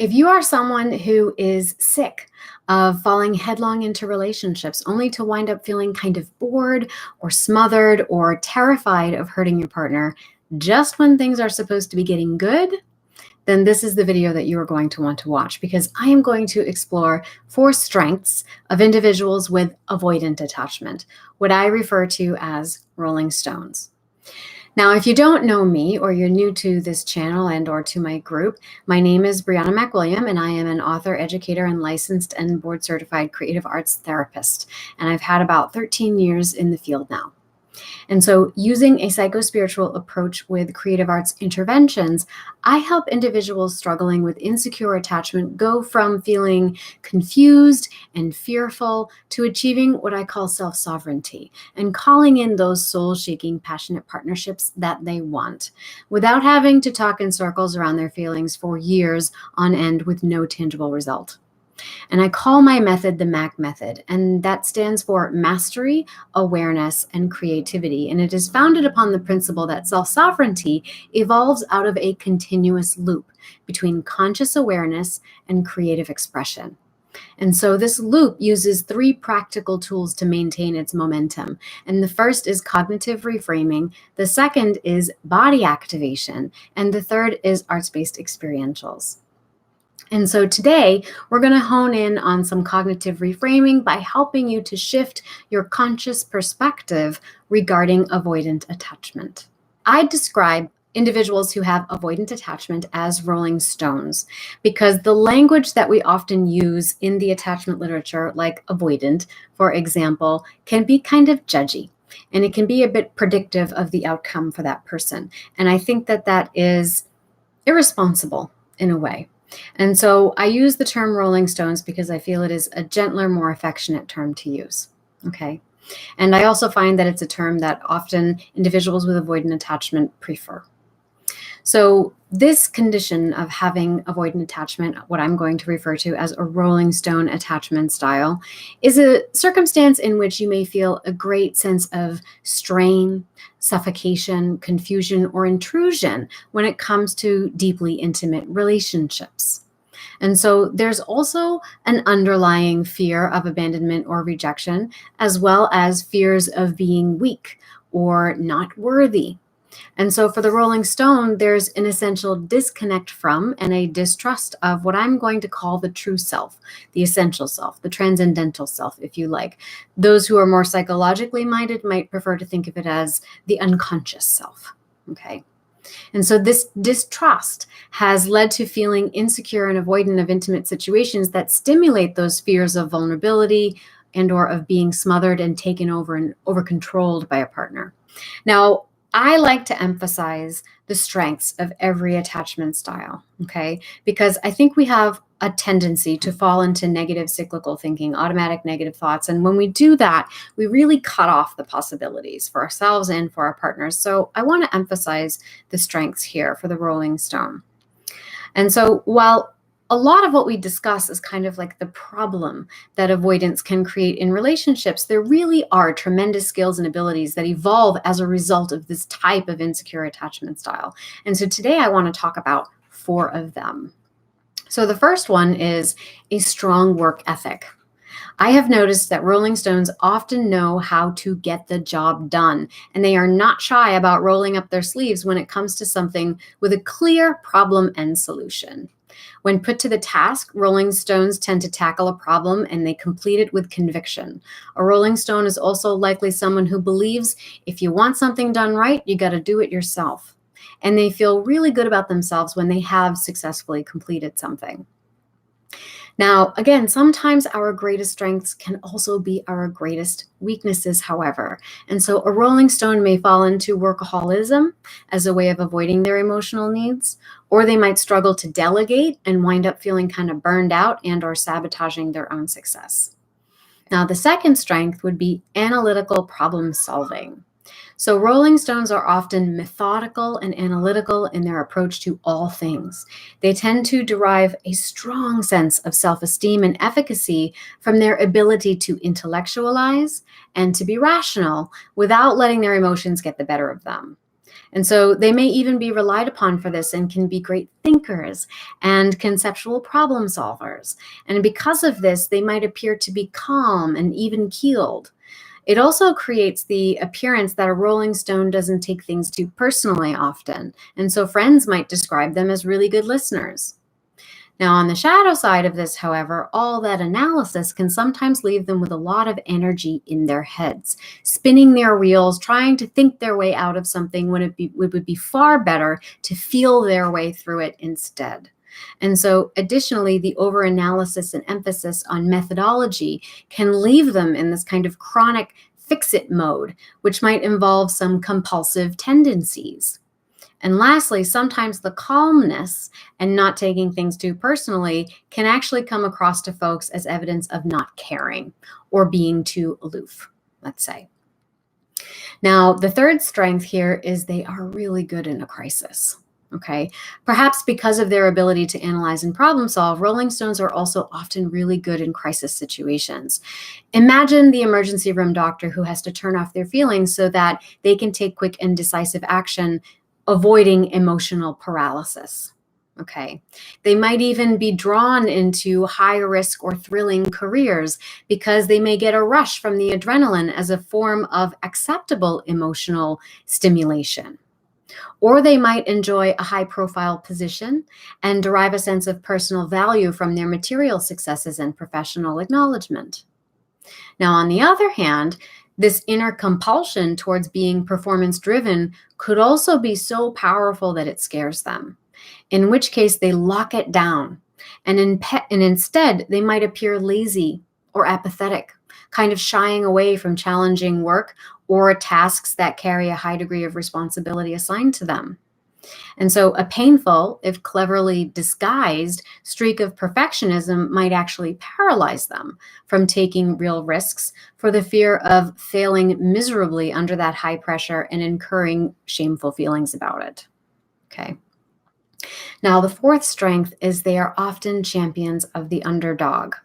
If you are someone who is sick of falling headlong into relationships only to wind up feeling kind of bored or smothered or terrified of hurting your partner just when things are supposed to be getting good, then this is the video that you are going to want to watch, because I am going to explore 4 strengths of individuals with avoidant attachment, what I refer to as rolling stones. Now, if you don't know me or you're new to this channel and or to my group, my name is Brianna Mack, and I am an author, educator, and licensed and board certified creative arts therapist. And I've had about 13 years in the field now. And so using a psychospiritual approach with creative arts interventions, I help individuals struggling with insecure attachment go from feeling confused and fearful to achieving what I call self-sovereignty and calling in those soul-shaking, passionate partnerships that they want without having to talk in circles around their feelings for years on end with no tangible result. And I call my method the Mack method, and that stands for mastery, awareness, and creativity. And it is founded upon the principle that self-sovereignty evolves out of a continuous loop between conscious awareness and creative expression. And so this loop uses 3 practical tools to maintain its momentum. And the first is cognitive reframing, the second is body activation, and the third is arts-based experientials. And so today, we're going to hone in on some cognitive reframing by helping you to shift your conscious perspective regarding avoidant attachment. I describe individuals who have avoidant attachment as rolling stones because the language that we often use in the attachment literature, like avoidant, for example, can be kind of judgy. And it can be a bit predictive of the outcome for that person. And I think that that is irresponsible in a way. And so I use the term rolling stones because I feel it is a gentler, more affectionate term to use, okay? And I also find that it's a term that often individuals with avoidant attachment prefer. So this condition of having avoidant attachment, what I'm going to refer to as a rolling stone attachment style, is a circumstance in which you may feel a great sense of strain, suffocation, confusion, or intrusion when it comes to deeply intimate relationships. And so there's also an underlying fear of abandonment or rejection, as well as fears of being weak or not worthy. And so for the rolling stone, there's an essential disconnect from and a distrust of what I'm going to call the true self, the essential self, the transcendental self, if you like. Those who are more psychologically minded might prefer to think of it as the unconscious self, okay? And so this distrust has led to feeling insecure and avoidant of intimate situations that stimulate those fears of vulnerability and or of being smothered and taken over and over-controlled by a partner. Now, I like to emphasize the strengths of every attachment style, okay? Because I think we have a tendency to fall into negative cyclical thinking, automatic negative thoughts. And when we do that, we really cut off the possibilities for ourselves and for our partners. So I want to emphasize the strengths here for the rolling stone. And so while a lot of what we discuss is kind of like the problem that avoidance can create in relationships, there really are tremendous skills and abilities that evolve as a result of this type of insecure attachment style. And so today I want to talk about 4 of them. So the first one is a strong work ethic. I have noticed that rolling stones often know how to get the job done, and they are not shy about rolling up their sleeves when it comes to something with a clear problem and solution. When put to the task, rolling stones tend to tackle a problem and they complete it with conviction. A rolling stone is also likely someone who believes if you want something done right, you got to do it yourself. And they feel really good about themselves when they have successfully completed something. Now, again, sometimes our greatest strengths can also be our greatest weaknesses, however. And so a rolling stone may fall into workaholism as a way of avoiding their emotional needs, or they might struggle to delegate and wind up feeling kind of burned out and or sabotaging their own success. Now, the second strength would be analytical problem solving. So rolling stones are often methodical and analytical in their approach to all things. They tend to derive a strong sense of self-esteem and efficacy from their ability to intellectualize and to be rational without letting their emotions get the better of them. And so they may even be relied upon for this and can be great thinkers and conceptual problem solvers. And because of this, they might appear to be calm and even keeled. It also creates the appearance that a Rolling Stone doesn't take things too personally often. And so friends might describe them as really good listeners. Now, on the shadow side of this, however, all that analysis can sometimes leave them with a lot of energy in their heads, spinning their wheels, trying to think their way out of something when it would be far better to feel their way through it instead. And so, additionally, the overanalysis and emphasis on methodology can leave them in this kind of chronic fix-it mode, which might involve some compulsive tendencies. And lastly, sometimes the calmness and not taking things too personally can actually come across to folks as evidence of not caring or being too aloof, let's say. Now, the third strength here is they are really good in a crisis. Okay, perhaps because of their ability to analyze and problem solve, Rolling Stones are also often really good in crisis situations. Imagine the emergency room doctor who has to turn off their feelings so that they can take quick and decisive action, avoiding emotional paralysis. Okay, they might even be drawn into high risk or thrilling careers because they may get a rush from the adrenaline as a form of acceptable emotional stimulation. Or they might enjoy a high profile position and derive a sense of personal value from their material successes and professional acknowledgement. Now, on the other hand, this inner compulsion towards being performance driven could also be so powerful that it scares them, in which case they lock it down. And instead, they might appear lazy or apathetic, kind of shying away from challenging work or tasks that carry a high degree of responsibility assigned to them. And so a painful, if cleverly disguised, streak of perfectionism might actually paralyze them from taking real risks for the fear of failing miserably under that high pressure and incurring shameful feelings about it. Okay. Now, the fourth strength is they are often champions of the underdog.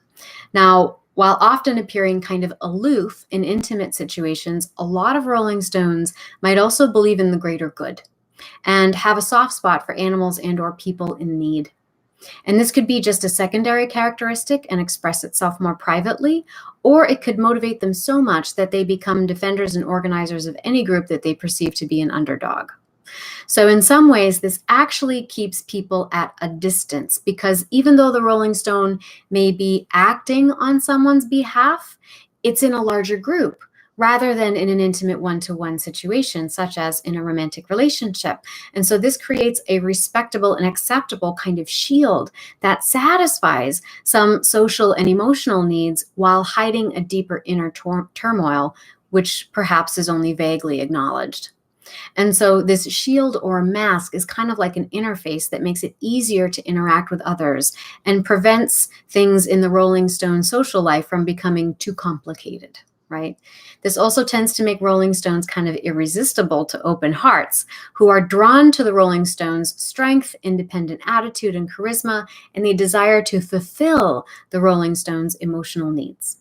Now, while often appearing kind of aloof in intimate situations, a lot of Rolling Stones might also believe in the greater good and have a soft spot for animals and or people in need. And this could be just a secondary characteristic and express itself more privately, or it could motivate them so much that they become defenders and organizers of any group that they perceive to be an underdog. So in some ways, this actually keeps people at a distance because even though the Rolling Stone may be acting on someone's behalf, it's in a larger group rather than in an intimate one-to-one situation, such as in a romantic relationship. And so this creates a respectable and acceptable kind of shield that satisfies some social and emotional needs while hiding a deeper inner turmoil, which perhaps is only vaguely acknowledged. And so this shield or mask is kind of like an interface that makes it easier to interact with others and prevents things in the Rolling Stone social life from becoming too complicated, right? This also tends to make Rolling Stones kind of irresistible to open hearts who are drawn to the Rolling Stones' strength, independent attitude, and charisma, and the desire to fulfill the Rolling Stones' emotional needs.